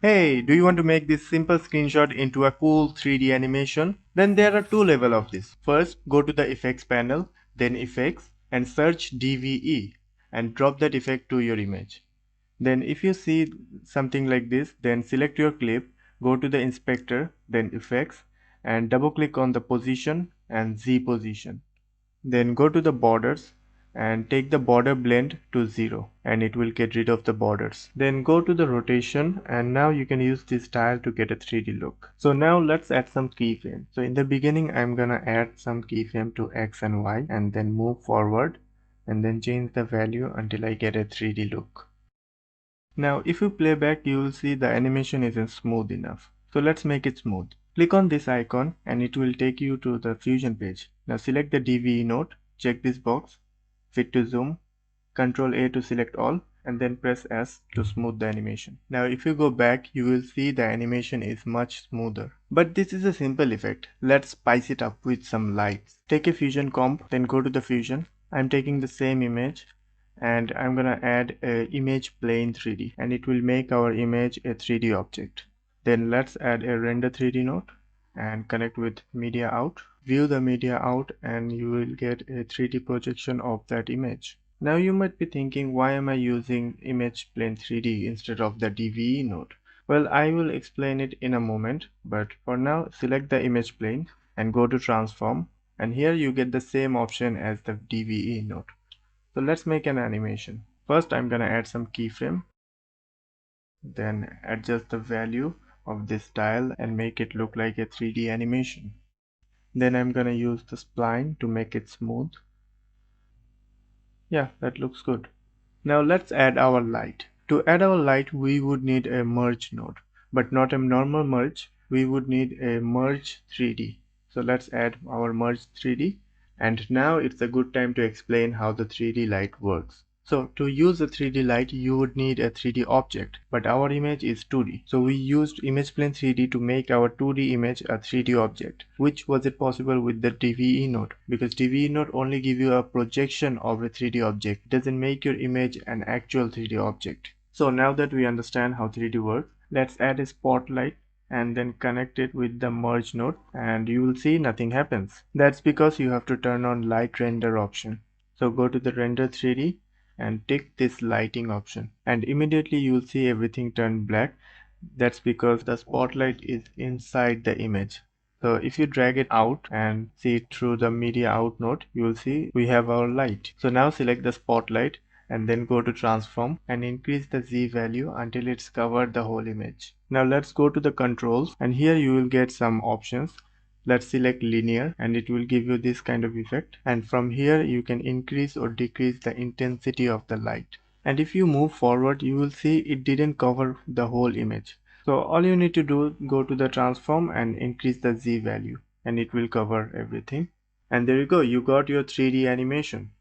Hey, do you want to make this simple screenshot into a cool 3D animation? Then there are two levels of this. First, go to the effects panel, then effects and search DVE and drop that effect to your image. Then if you see something like this, then select your clip, go to the inspector, then effects and double click on the position and Z position. Then go to the borders and take the border blend to 0 and it will get rid of the borders. Then go to the rotation and now you can use this style to get a 3D look. So now let's add some keyframe. So in the beginning I'm gonna add some keyframe to X and Y and then move forward and then change the value until I get a 3D look. Now if you play back you will see the animation isn't smooth enough. So let's make it smooth. Click on this icon and it will take you to the Fusion page. Now select the DVE node, check this box, fit to zoom, Ctrl A to select all and then press S to smooth the animation. Now if you go back you will see the animation is much smoother. But this is a simple effect. Let's spice it up with some lights. Take a Fusion comp, then go to the Fusion. I'm taking the same image and I'm gonna add a image plane 3D and it will make our image a 3D object. Then let's add a render 3D node and connect with media out. View the media out and you will get a 3D projection of that image. Now you might be thinking, why am I using image plane 3D instead of the DVE node? Well, I will explain it in a moment, but for now select the image plane and go to transform and here you get the same option as the DVE node. So let's make an animation. First I'm gonna add some keyframe, then adjust the value of this tile and make it look like a 3D animation. Then I'm gonna use the spline to make it smooth. Yeah, that looks good. Now let's add our light. To add our light we would need a merge node, but not a normal merge. We would need a merge 3D. So let's add our merge 3D and now it's a good time to explain how the 3D light works. So to use a 3D light you would need a 3D object, but our image is 2D. So we used image plane 3D to make our 2D image a 3D object. Which was it possible with the DVE node? Because DVE node only give you a projection of a 3D object. It doesn't make your image an actual 3D object. So now that we understand how 3D works, let's add a spotlight and then connect it with the merge node and you will see nothing happens. That's because you have to turn on light render option. So go to the render 3D and tick this lighting option and immediately you will see everything turn black. That's because the spotlight is inside the image. So if you drag it out and see it through the media out node, you will see we have our light. So now select the spotlight and then go to transform and increase the Z value until it's covered the whole image. Now let's go to the controls and here you will get some options. Let's select linear and it will give you this kind of effect, and from here you can increase or decrease the intensity of the light. And if you move forward you will see it didn't cover the whole image. So all you need to do, go to the transform and increase the Z value and it will cover everything. And there you go, you got your 3D animation.